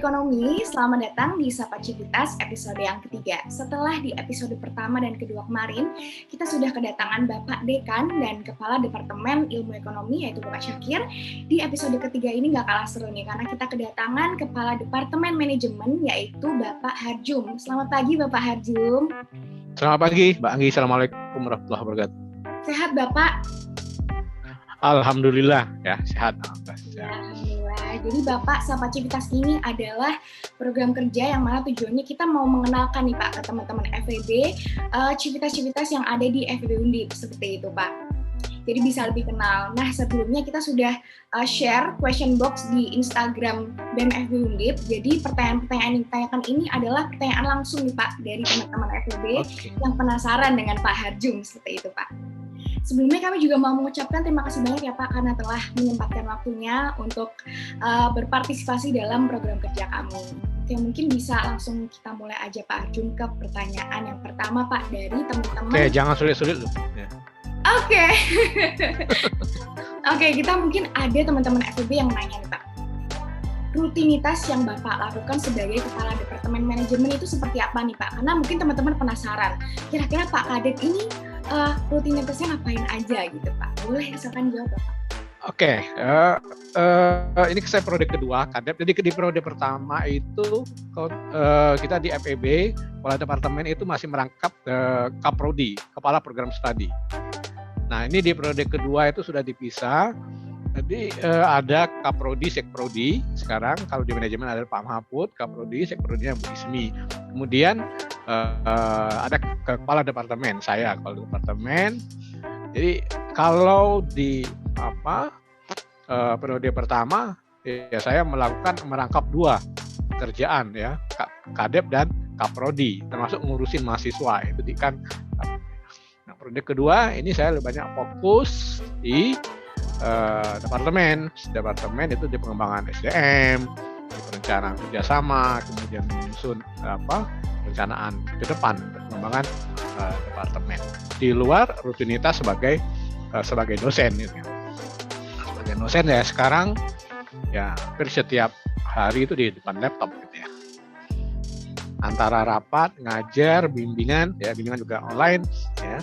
Ekonomi, selamat datang di Sapa Civitas episode yang ketiga. Setelah di episode pertama dan kedua kemarin, kita sudah kedatangan Bapak Dekan dan Kepala Departemen Ilmu Ekonomi, yaitu Bapak Syakir. Di episode ketiga ini nggak kalah seru nih, karena kita kedatangan Kepala Departemen Manajemen, yaitu Bapak Harjum. Selamat pagi, Bapak Harjum. Selamat pagi, Mbak Anggi. Assalamualaikum warahmatullahi wabarakatuh. Sehat, Bapak? Alhamdulillah, ya sehat. Alhamdulillah. Jadi Bapak, Sapa Civitas ini adalah program kerja yang mana tujuannya kita mau mengenalkan nih Pak ke teman-teman FEB, civitas-civitas yang ada di FEB Undip, seperti itu Pak. Jadi bisa lebih kenal. Nah, sebelumnya kita sudah share question box di Instagram BEM FEB Undip. Jadi pertanyaan-pertanyaan yang ditanyakan ini adalah pertanyaan langsung nih Pak dari teman-teman FEB yang penasaran dengan Pak Harjum, seperti itu Pak. Sebelumnya kami juga mau mengucapkan terima kasih banyak ya Pak karena telah menyempatkan waktunya untuk berpartisipasi dalam program kerja kami. Oke, mungkin bisa langsung kita mulai aja Pak Harjum ke pertanyaan yang pertama Pak dari teman-teman. Oke, jangan sulit-sulit loh. Ya. Oke. Oke, kita mungkin ada teman-teman FEB yang nanya nih Pak. Rutinitas yang Bapak lakukan sebagai Kepala Departemen Manajemen itu seperti apa nih Pak? Karena mungkin teman-teman penasaran, kira-kira Pak Kadep ini rutinitasnya ngapain aja gitu Pak? Boleh misalkan jawab Bapak. Oke, ini saya periode kedua Kadep. Jadi di periode pertama itu kita di FEB, Kepala Departemen itu masih merangkap Kaprodi, Kepala Program Studi. Nah ini di periode kedua itu sudah dipisah. Jadi ada Kaprodi, Sekprodi. Sekarang kalau di manajemen ada Pak Mahfud, Kaprodi, Sekprodinya Bu Ismi. Kemudian ada Kepala Departemen, saya Kepala Departemen. Jadi kalau di periode pertama ya saya merangkap dua kerjaan ya, Kadep dan Kaprodi, termasuk ngurusin mahasiswa itu kan. Nah, periode kedua ini saya lebih banyak fokus di departemen itu di pengembangan SDM, di perencanaan kerjasama, kemudian menyusun perencanaan ke depan pengembangan departemen. Di luar rutinitas sebagai dosen gitu. Sebagai dosen ya sekarang ya hampir setiap hari itu di depan laptop gitu ya. Antara rapat, ngajar, bimbingan juga online ya.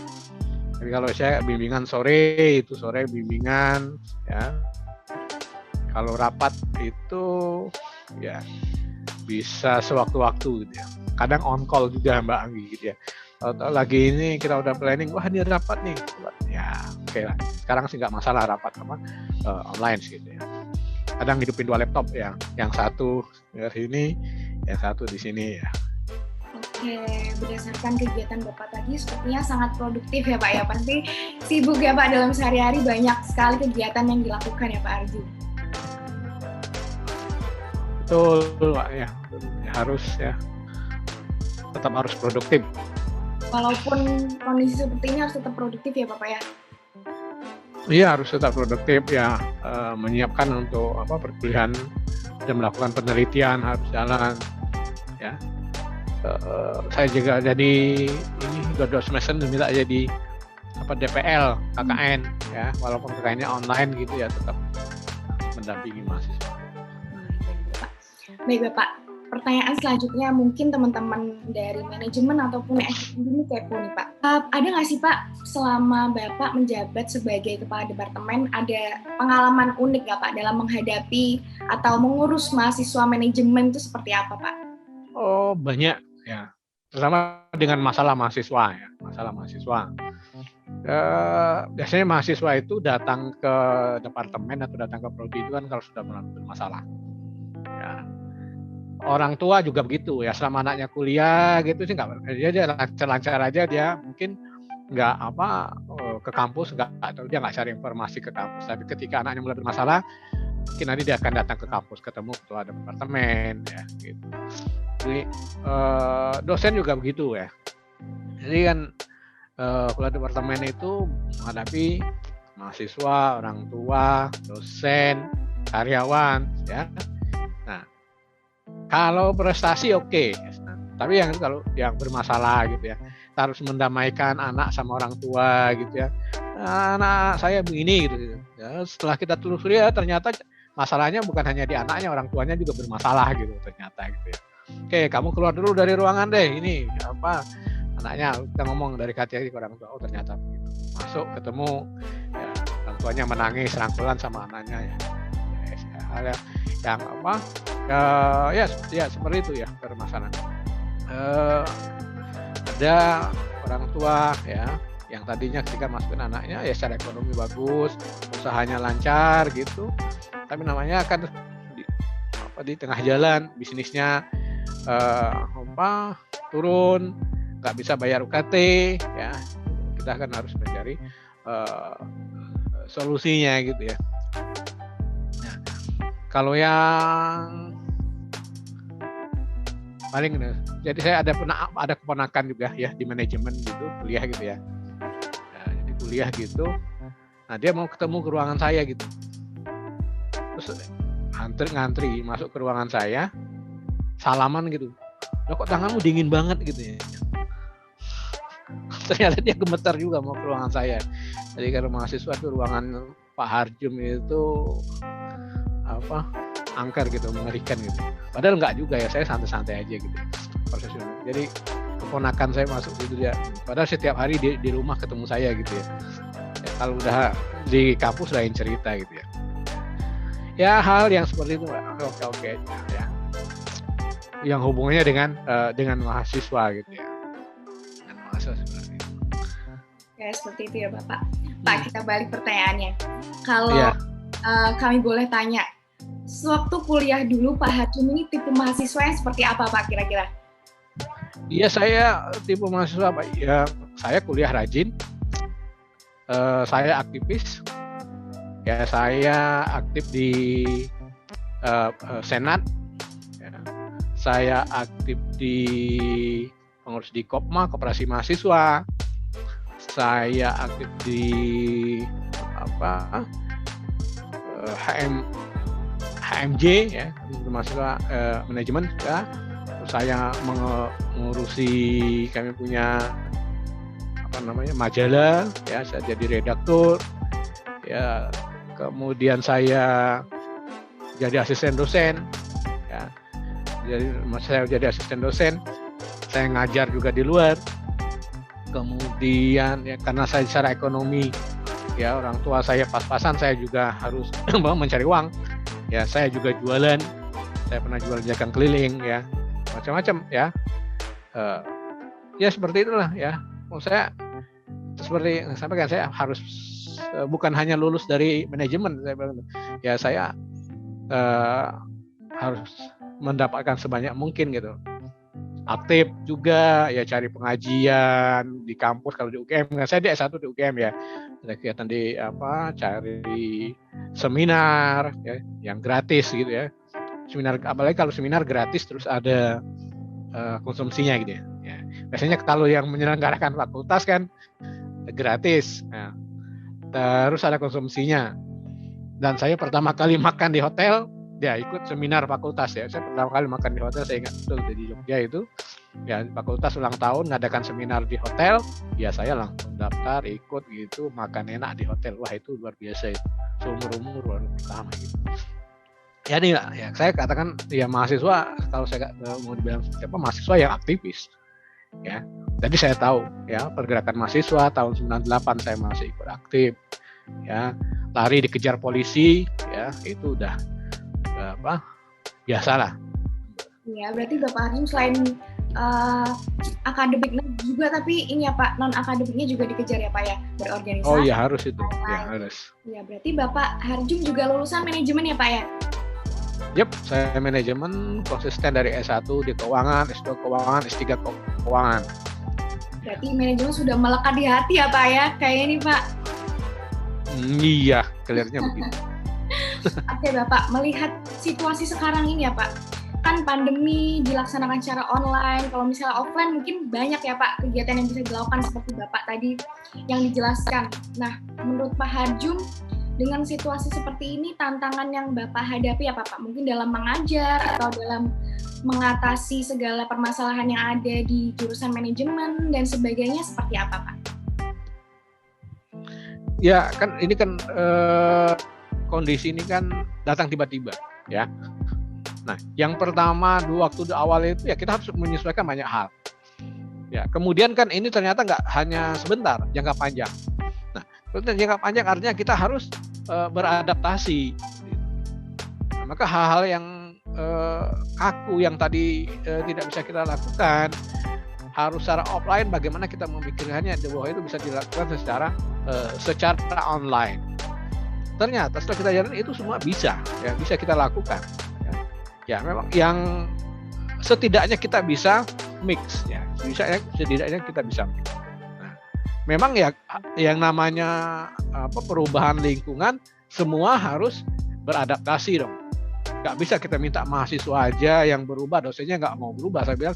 Tapi kalau saya bimbingan sore bimbingan ya. Kalau rapat itu ya bisa sewaktu-waktu gitu ya. Kadang on call juga Mbak Anggi gitu ya. Kalau lagi ini kita udah planning, wah ini rapat nih. Ya oke lah. Sekarang sih nggak masalah rapat online sih gitu ya. Kadang hidupin dua laptop ya. Yang satu di sini, yang satu di sini ya. Oke, berdasarkan kegiatan Bapak tadi sepertinya sangat produktif ya Pak ya. Pasti sibuk ya Pak dalam sehari-hari, banyak sekali kegiatan yang dilakukan ya Pak Harjum. Betul Pak ya, harus ya. Tetap harus produktif. Walaupun kondisi seperti ini harus tetap produktif ya Bapak ya? Iya harus tetap produktif ya, menyiapkan untuk perkuliahan dan melakukan penelitian harus jalan ya. Saya juga jadi ini 2 semester diminta jadi DPL KKN ya, walaupun KKN-nya online gitu ya tetap mendampingi mahasiswa. Baik Bapak, pertanyaan selanjutnya mungkin teman-teman dari manajemen ataupun ini kepo nih Pak. Ada nggak sih Pak selama Bapak menjabat sebagai Kepala Departemen ada pengalaman unik nggak Pak dalam menghadapi atau mengurus mahasiswa manajemen itu seperti apa Pak? Oh banyak ya, terutama dengan masalah mahasiswa ya, biasanya mahasiswa itu datang ke departemen atau datang ke prodi itu kan kalau sudah bermasalah. Ya. Orang tua juga begitu ya, selama anaknya kuliah gitu sih dia lancar-lancar aja, dia mungkin nggak ke kampus atau dia nggak cari informasi ke kampus, tapi ketika anaknya mulai bermasalah mungkin nanti dia akan datang ke kampus ketemu ketua departemen ya gitu. Jadi dosen juga begitu ya. Jadi kan kepala departemen itu menghadapi mahasiswa, orang tua, dosen, karyawan ya. Nah, kalau prestasi oke. Tapi kalau yang bermasalah gitu ya, kita harus mendamaikan anak sama orang tua gitu ya. Anak saya begini gitu. Ya, setelah kita telusuri ya ternyata masalahnya bukan hanya di anaknya, orang tuanya juga bermasalah gitu ternyata gitu ya. Oke, kamu keluar dulu dari ruangan deh, ini apa anaknya kita ngomong dari hati-hati ke orang tua, oh ternyata begitu. Masuk ketemu ya, orang tuanya menangis rangkulan sama anaknya ya. Hal yang apa ya seperti itu ya permasalahan. Ada orang tua ya yang tadinya ketika masukin anaknya ya secara ekonomi bagus, usahanya lancar gitu, tapi namanya kan di tengah jalan bisnisnya turun, nggak bisa bayar UKT ya, kita kan harus mencari solusinya gitu ya. Nah, kalau yang paling jadi saya ada keponakan juga ya di manajemen gitu, kuliah gitu ya. Nah, jadi kuliah gitu. Nah, dia mau ketemu ke ruangan saya gitu. Terus ngantri masuk ke ruangan saya, salaman gitu. Loh kok tanganmu dingin banget gitu ya. Ternyata dia gemetar juga mau ke ruangan saya. Jadi kalau mahasiswa itu ruangan Pak Harjum itu angker gitu, mengerikan gitu. Padahal enggak juga ya, saya santai-santai aja gitu prosesnya. Jadi keponakan saya masuk gitu dia. Padahal setiap hari di rumah ketemu saya gitu ya. Kalau udah di kampus lain cerita gitu ya. Ya hal yang seperti itu oke ya. Yang hubungannya dengan mahasiswa gitu ya. Dengan mahasiswa seperti itu. Ya seperti itu ya Bapak. Pak, kita balik pertanyaannya. Kalau kami boleh tanya, sewaktu kuliah dulu Pak Harjum ini tipe mahasiswa yang seperti apa Pak kira-kira? Iya, saya tipe mahasiswa Pak. Ya, saya kuliah rajin. Saya aktivis. Ya, saya aktif di Senat. Ya, saya aktif di pengurus di Kopma, Koperasi Mahasiswa. Saya aktif di HMJ ya, mahasiswa manajemen ya. Saya mengurusi, kami punya majalah ya, saya jadi redaktur ya, kemudian saya jadi asisten dosen ya, saya jadi asisten dosen, saya ngajar juga di luar, kemudian ya karena saya secara ekonomi ya orang tua saya pas-pasan, saya juga harus mencari uang ya, saya juga jualan, saya pernah jual jajan keliling ya, macam-macam ya. Ya seperti itulah ya. Saya seperti sampaikan, saya harus bukan hanya lulus dari manajemen, saya bilang ya, saya harus mendapatkan sebanyak mungkin gitu. Aktif juga ya, cari pengajian di kampus. Kalau di UGM, saya di S1 di UGM ya, ada kegiatan di cari seminar ya, yang gratis gitu ya. Seminar, apalagi kalau seminar gratis terus ada konsumsinya gitu ya. Biasanya kalau yang menyelenggarakan fakultas kan gratis, ya. Terus ada konsumsinya. Dan saya pertama kali makan di hotel, ya ikut seminar fakultas ya. Saya pertama kali makan di hotel, saya ingat betul di Jogja itu. Ya fakultas ulang tahun ngadakan seminar di hotel, ya saya langsung daftar ikut gitu, makan enak di hotel. Wah itu luar biasa itu. Seumur-umur baru pertama gitu. Ya nih ya, saya katakan ya mahasiswa, kalau saya mau dibilang siapa, mahasiswa yang aktivis ya. Jadi saya tahu ya pergerakan mahasiswa tahun 98 saya masih ikut aktif ya, lari dikejar polisi ya, itu udah biasalah. Ya berarti Bapak Harjum selain akademik juga, tapi ini ya Pak, non akademiknya juga dikejar ya Pak ya, berorganisasi. Oh iya harus itu, ya harus. Ya berarti Bapak Harjum juga lulusan manajemen ya Pak ya? Yep, saya manajemen konsisten dari S1 di keuangan, S2 keuangan, S3 keuangan. Berarti manajemen sudah melekat di hati ya Pak ya, kayaknya nih Pak. Iya, kelihatannya begitu. Oke Bapak, melihat situasi sekarang ini ya Pak, kan pandemi dilaksanakan secara online, kalau misalnya offline mungkin banyak ya Pak kegiatan yang bisa dilakukan seperti Bapak tadi yang dijelaskan. Nah, menurut Pak Harjum, dengan situasi seperti ini, tantangan yang Bapak hadapi apa Pak? Mungkin dalam mengajar atau dalam mengatasi segala permasalahan yang ada di jurusan manajemen dan sebagainya, seperti apa Pak? Ya kan ini kan kondisi ini kan datang tiba-tiba, ya. Nah, yang pertama waktu di awal itu ya kita harus menyesuaikan banyak hal. Ya, kemudian kan ini ternyata nggak hanya sebentar, jangka panjang. Nah, jangka panjang artinya kita harus beradaptasi. Nah, maka hal-hal yang kaku yang tadi tidak bisa kita lakukan harus secara offline, bagaimana kita memikirkannya bahwa itu bisa dilakukan secara online. Ternyata setelah kita jalan itu semua bisa kita lakukan. Ya memang yang setidaknya kita bisa mix, ya setidaknya kita bisa mix. Nah, memang ya yang namanya perubahan lingkungan semua harus beradaptasi dong. Nggak bisa kita minta mahasiswa aja yang berubah, dosennya nggak mau berubah. Saya bilang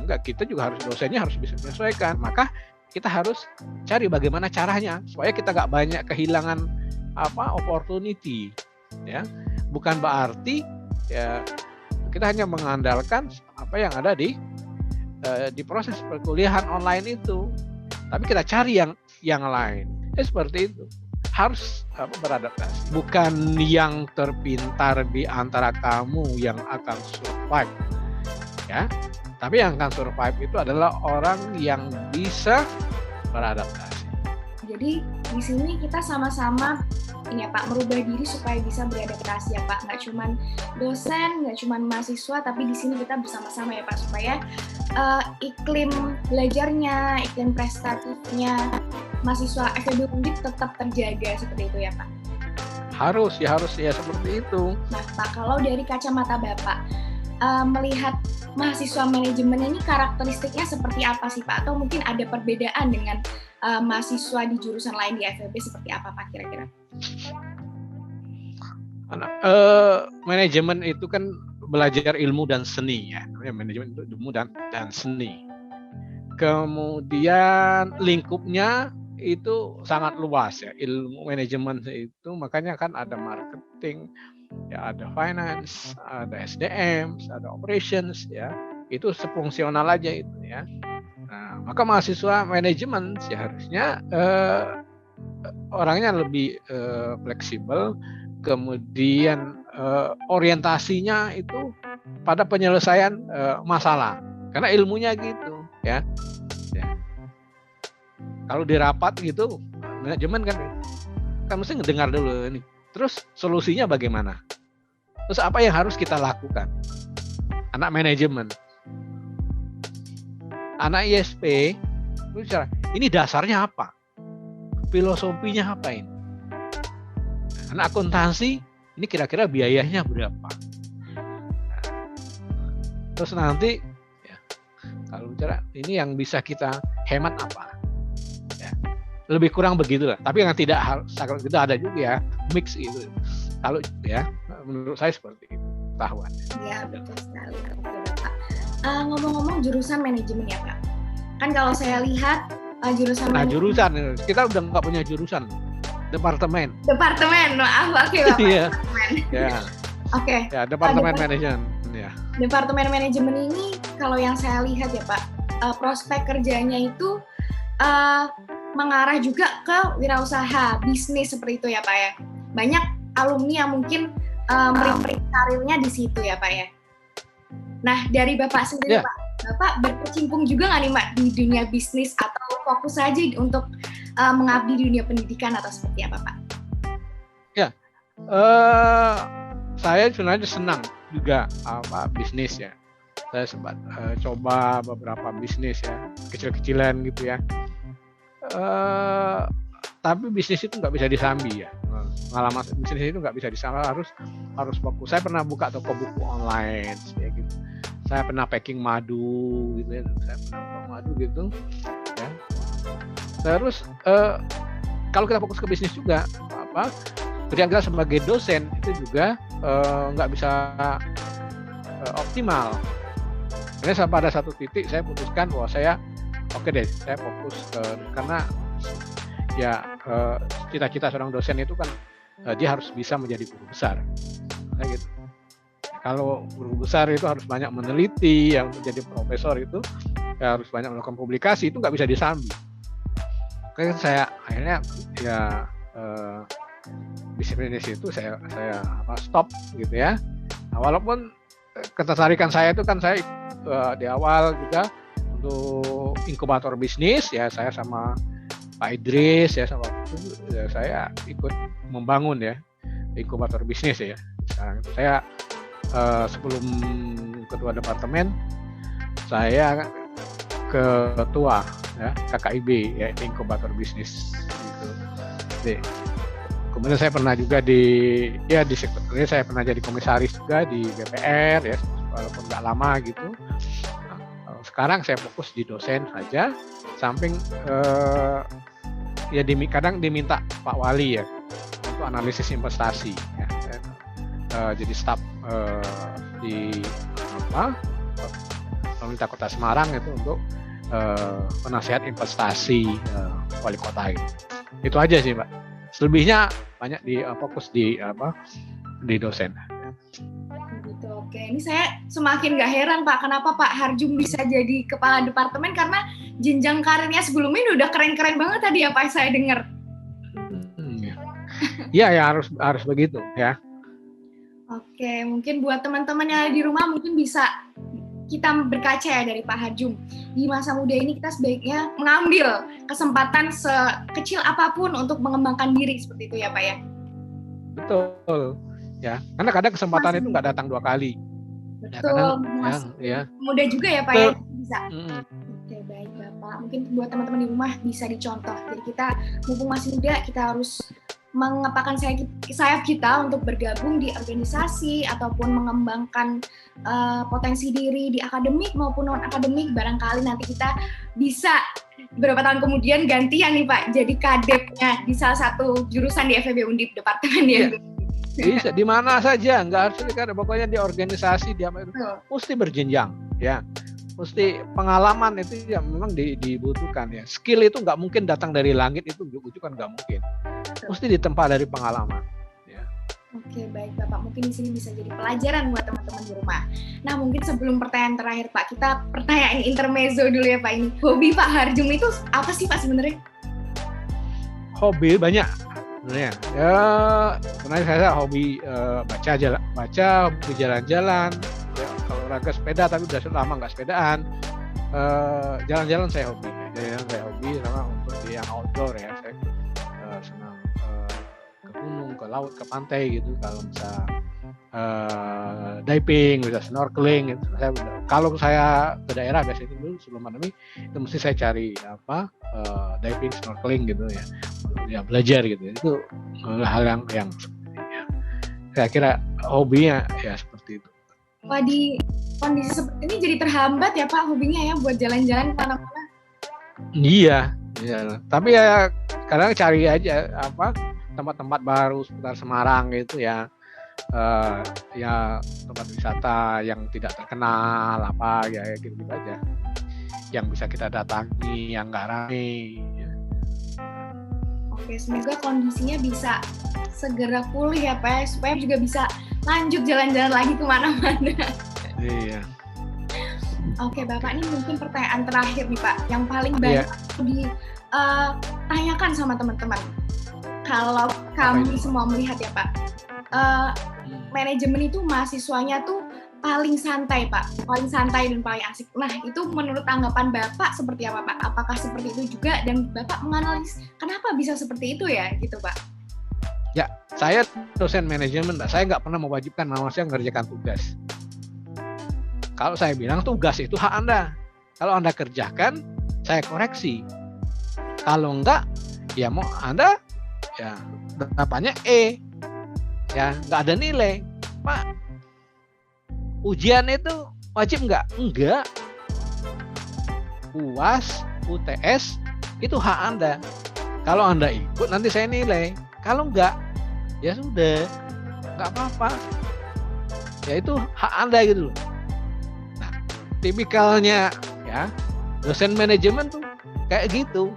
enggak, kita juga dosennya harus bisa menyesuaikan. Maka kita harus cari bagaimana caranya supaya kita nggak banyak kehilangan opportunity. Ya, bukan berarti ya kita hanya mengandalkan apa yang ada di proses perkuliahan online itu, tapi kita cari yang lain. Seperti itu. Harus beradaptasi. Bukan yang terpintar di antara kamu yang akan survive, ya. Tapi yang akan survive itu adalah orang yang bisa beradaptasi. Jadi di sini kita sama-sama ini ya Pak, merubah diri supaya bisa beradaptasi ya Pak. Nggak cuma dosen, nggak cuma mahasiswa, tapi di sini kita bersama-sama ya Pak supaya iklim belajarnya, iklim prestatifnya mahasiswa FEB Undip tetap terjaga seperti itu ya Pak. Harus ya seperti itu. Nah Pak, kalau dari kacamata Bapak melihat mahasiswa manajemen ini karakteristiknya seperti apa sih Pak? Atau mungkin ada perbedaan dengan mahasiswa di jurusan lain di FEB seperti apa Pak kira-kira? Manajemen itu kan belajar ilmu dan seni ya. Manajemen itu ilmu dan seni. Kemudian lingkupnya itu sangat luas ya, ilmu manajemen itu, makanya kan ada marketing, ya ada finance, ada SDM, ada operations ya. Itu sefungsional aja itu ya. Nah, maka mahasiswa manajemen seharusnya orangnya lebih fleksibel, kemudian orientasinya itu pada penyelesaian masalah, karena ilmunya gitu ya. Kalau di rapat gitu manajemen kan mesti ngedengar dulu ini, terus solusinya bagaimana, terus apa yang harus kita lakukan. Anak manajemen, anak ISP ini dasarnya apa, filosofinya apa ini. Anak akuntansi ini kira-kira biayanya berapa. Terus nanti ya, kalau bicara ini yang bisa kita hemat apa, ya, lebih kurang begitulah. Tapi yang tidak harus itu ada juga ya, mix itu. Kalau ya menurut saya seperti itu pengetahuan. Ya betul sekali Pak. Ngomong-ngomong jurusan manajemen ya Pak, kan kalau saya lihat jurusan jurusan kita udah nggak punya jurusan, departemen maaf Pak. Iya. Oke. Ya, departemen manajemen ya. Departemen manajemen ini kalau yang saya lihat ya Pak, prospek kerjanya itu mengarah juga ke wirausaha, bisnis seperti itu ya Pak ya. Banyak alumni yang mungkin merintis karirnya di situ ya Pak ya. Nah dari Bapak sendiri Pak, Bapak berkecimpung juga nggak nih Pak di dunia bisnis atau fokus saja untuk mengabdi di dunia pendidikan atau seperti apa Pak? Ya, saya sebenarnya senang juga bisnis ya. Saya sempat coba beberapa bisnis ya, kecil-kecilan gitu ya. Tapi bisnis itu nggak bisa disambi ya. Pengalaman bisnis itu nggak bisa disambi, harus fokus. Saya pernah buka toko buku online ya gitu. Saya pernah packing madu gitu ya. Saya pernah buka madu gitu ya. Terus kalau kita fokus ke bisnis juga kerjaan kita sebagai dosen itu juga nggak bisa optimal. Karena pada satu titik saya putuskan bahwa saya fokus karena ya cita-cita seorang dosen itu kan dia harus bisa menjadi guru besar. Kayak gitu. Kalau guru besar itu harus banyak meneliti, yang menjadi profesor itu ya harus banyak melakukan publikasi, itu nggak bisa disambi. Makanya saya akhirnya ya bisnis itu saya stop gitu ya. Nah, walaupun ketertarikan saya itu kan saya di awal juga untuk inkubator bisnis ya, saya sama Pak Idris ya, sama ya, saya ikut membangun ya inkubator bisnis ya. Sekarang itu saya sebelum ketua departemen, saya ketua ya KKIB ya, inkubator bisnis gitu. Jadi, kemudian saya pernah juga di sektor ini, saya pernah jadi komisaris juga di BPR ya, walaupun nggak lama gitu. Nah, sekarang saya fokus di dosen saja, samping ya kadang diminta Pak Wali ya untuk analisis investasi ya. Jadi staf di pemerintah Kota Semarang itu untuk penasihat investasi wali kota gitu. Itu aja sih, Mbak. Selebihnya banyak fokus di dosen. Gitu, oke. Ini saya semakin gak heran Pak, kenapa Pak Harjum bisa jadi kepala departemen, karena jenjang karirnya sebelumnya udah keren-keren banget tadi ya Pak, saya dengar. Iya ya, harus begitu ya. Oke, mungkin buat teman-teman yang ada di rumah mungkin bisa kita berkaca ya dari Pak Harjum. Di masa muda ini kita sebaiknya mengambil kesempatan sekecil apapun untuk mengembangkan diri, seperti itu ya Pak ya? Betul. Ya, karena kadang kesempatan itu nggak datang 2 kali. Betul. Ya. Muda juga ya Pak ya? Bisa. Oke, baik Bapak. Mungkin buat teman-teman di rumah bisa dicontoh. Jadi kita mumpung masih muda, kita harus mengepakkan sayap kita untuk bergabung di organisasi ataupun mengembangkan potensi diri di akademik maupun non akademik. Barangkali nanti kita bisa beberapa tahun kemudian gantian nih Pak, jadi kadepnya di salah satu jurusan di FEB Undip departemen ya. Bisa di mana saja, nggak harus pokoknya di organisasi dia mesti berjenjang ya. Mesti pengalaman itu yang memang dibutuhkan ya. Skill itu nggak mungkin datang dari langit, itu ujuk-ujuk kan nggak mungkin. Mesti ditempa dari pengalaman. Ya. Oke, baik Bapak. Mungkin di sini bisa jadi pelajaran buat teman-teman di rumah. Nah, mungkin sebelum pertanyaan terakhir Pak, kita pertanyaan intermezzo dulu ya Pak ini. Hobi Pak Harjum itu apa sih Pak sebenarnya? Hobi banyak sebenarnya. Ya, sebenarnya saya hobi baca, hobi jalan-jalan. Ya, kalau olahraga sepeda, tapi udah lama nggak sepedaan. Jalan-jalan saya hobi. Sama untuk yang outdoor ya. Saya senang ke gunung, ke laut, ke pantai gitu. Kalau bisa diving, bisa snorkeling gitu. Kalau saya ke daerah biasanya dulu sebelum pandemi itu mesti saya cari diving, snorkeling gitu ya. Ya belajar gitu. Itu hal yang saya kira hobinya ya seperti itu. Wah, di kondisi seperti ini jadi terhambat ya Pak hobinya ya buat jalan-jalan kemana-mana. Iya. Tapi ya kadang cari aja tempat-tempat baru seputar Semarang gitu ya. Ya tempat wisata yang tidak terkenal ya gitu aja. Yang bisa kita datangi, yang nggak ramai. Ya. Oke, semoga kondisinya bisa segera pulih ya Pak ya, supaya juga bisa lanjut jalan-jalan lagi kemana-mana. Iya. Oke Bapak, ini mungkin pertanyaan terakhir nih Pak, yang paling banyak ditanyakan sama teman-teman. Kalau kami semua melihat ya Pak, manajemen itu mahasiswanya tuh paling santai Pak, paling santai dan paling asik. Nah itu menurut tanggapan Bapak seperti apa Pak? Apakah seperti itu juga, dan Bapak menganalisis kenapa bisa seperti itu ya gitu Pak? Ya, saya dosen manajemen, saya nggak pernah mewajibkan mahasiswa mengerjakan tugas. Kalau saya bilang tugas itu hak Anda. Kalau Anda kerjakan, saya koreksi. Kalau enggak, ya mau Anda ya dapatnya E. Ya, nggak ada nilai. Pak, ujian itu wajib nggak? Enggak. UAS, UTS, itu hak Anda. Kalau Anda ikut, nanti saya nilai. Kalau enggak, ya sudah, nggak apa-apa. Ya itu hak Anda gitu loh. Nah, tipikalnya ya dosen manajemen tuh kayak gitu.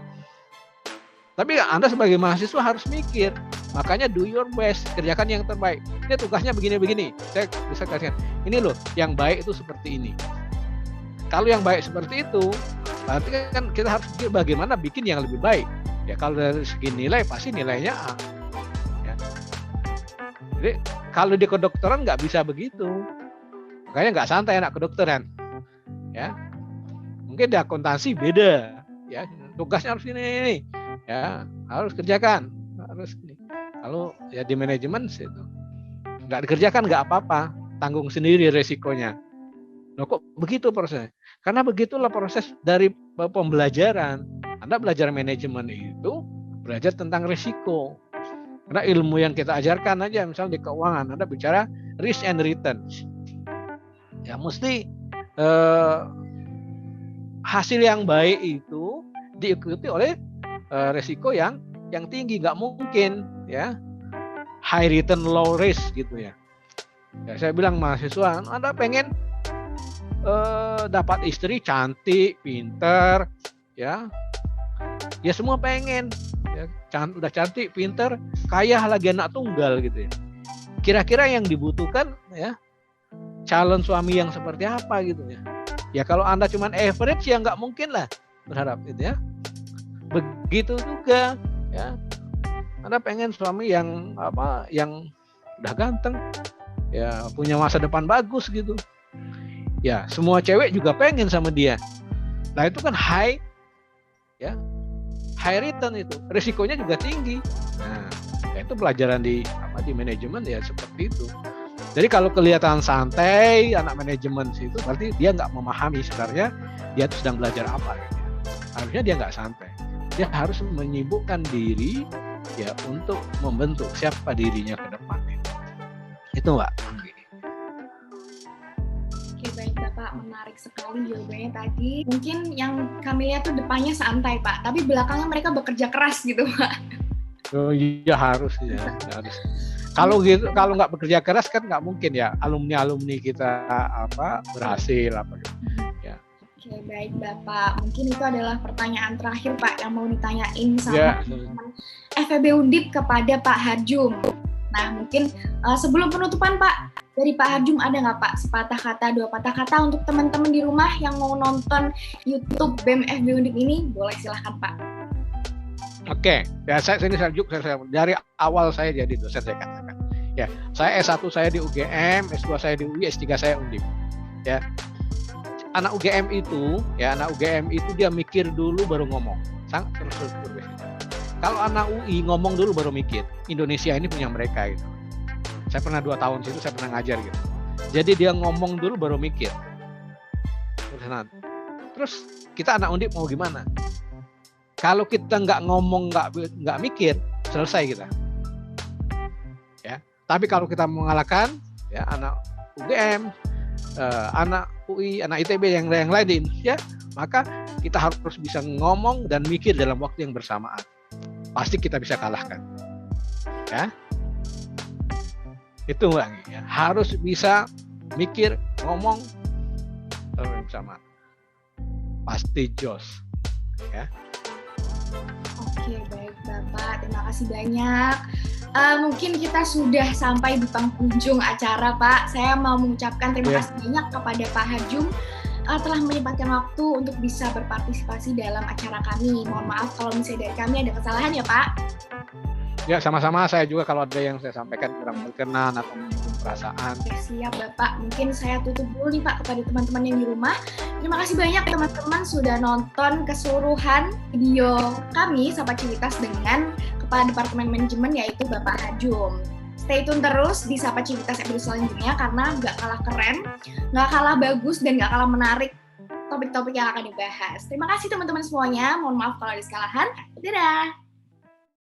Tapi Anda sebagai mahasiswa harus mikir. Makanya do your best, kerjakan yang terbaik. Ini tugasnya begini-begini. Saya bisa kasihkan. Ini loh, yang baik itu seperti ini. Kalau yang baik seperti itu, berarti kan kita harus pikir bagaimana bikin yang lebih baik. Ya kalau dari segi nilai pasti nilainya A. Ya. Jadi kalau di kedokteran nggak bisa begitu. Makanya nggak santai anak kedokteran. Ya, mungkin di akuntansi beda. Ya, tugasnya harus ini. Ya, harus kerjakan. Harus ini. Kalau ya di manajemen itu nggak dikerjakan nggak apa-apa, tanggung sendiri resikonya. Loh, kok begitu prosesnya? Karena begitulah proses dari pembelajaran. Anda belajar manajemen itu belajar tentang risiko. Karena ilmu yang kita ajarkan aja, misalnya di keuangan, Anda bicara risk and return. Ya mesti hasil yang baik itu diikuti oleh risiko yang tinggi. Nggak mungkin ya high return low risk gitu ya. Ya saya bilang mahasiswa, Anda pengen dapat istri cantik, pinter, ya semua pengen. Ya, udah cantik, pinter, kaya lagi anak tunggal gitu ya. Kira-kira yang dibutuhkan ya calon suami yang seperti apa gitu ya. Ya kalau Anda cuma average ya nggak mungkin lah berharap gitu ya. Begitu juga ya. Anda pengen suami yang yang udah ganteng, ya punya masa depan bagus gitu. Ya semua cewek juga pengen sama dia. Nah itu kan high return itu, risikonya juga tinggi. Nah itu pelajaran di manajemen ya seperti itu. Jadi kalau kelihatan santai anak manajemen itu berarti dia nggak memahami sebenarnya dia itu sedang belajar apa. Gitu. Harusnya dia nggak santai. Dia harus menyibukkan diri ya untuk membentuk siapa dirinya ke depan. Itu Mbak. Oke, baik Bapak, menarik sekali jawabannya tadi. Mungkin yang kami lihat tuh depannya santai Pak, tapi belakangnya mereka bekerja keras gitu Pak. Oh iya harus ya. Harus. Kalau gitu, kalau nggak bekerja keras kan nggak mungkin ya alumni kita berhasil gitu. Ya. Oke, baik Bapak. Mungkin itu adalah pertanyaan terakhir Pak yang mau ditanyain sama FEB Undip kepada Pak Harjum. Nah, mungkin sebelum penutupan Pak, dari Pak Harjum ada nggak Pak sepatah kata, dua patah kata untuk teman-teman di rumah yang mau nonton YouTube BEM FEB Undip ini? Boleh silahkan Pak. Oke, ya saya dari awal saya jadi dosen saya katakan. Ya, saya S1 saya di UGM, S2 saya di UI, S3 saya Undip. Ya. Anak UGM itu dia mikir dulu baru ngomong. Sangat terstruktur. Kalau anak UI ngomong dulu baru mikir. Indonesia ini punya mereka gitu. Saya pernah 2 tahun situ, saya pernah ngajar gitu. Jadi dia ngomong dulu baru mikir. Terus kita anak Undip mau gimana? Kalau kita nggak ngomong, nggak mikir, selesai kita. Ya. Tapi kalau kita mengalahkan ya anak UGM, anak UI, anak ITB yang lain di Indonesia, maka kita harus bisa ngomong dan mikir dalam waktu yang bersamaan. Pasti kita bisa kalahkan. Ya. Itu Mbak, ya. Harus bisa mikir, ngomong bersama. Pasti jos. Ya. Oke, baik Bapak. Terima kasih banyak. Mungkin kita sudah sampai di penghujung acara Pak. Saya mau mengucapkan terima kasih banyak kepada Pak Harjum telah menyempatkan waktu untuk bisa berpartisipasi dalam acara kami. Mohon maaf kalau misalnya dari kami ada kesalahan ya Pak. Ya sama-sama, saya juga kalau ada yang saya sampaikan kurang berkenan atau menyinggung perasaan. Oke, siap Bapak. Mungkin saya tutup dulu nih Pak kepada teman-teman yang di rumah. Terima kasih banyak teman-teman sudah nonton keseluruhan video kami Sapa Civitas dengan Kepala Departemen Manajemen yaitu Bapak Harjum. Stay tune terus di Sapa Civitas episode selanjutnya karena nggak kalah keren, nggak kalah bagus, dan nggak kalah menarik topik-topik yang akan dibahas. Terima kasih teman-teman semuanya. Mohon maaf kalau ada kesalahan. Dadah!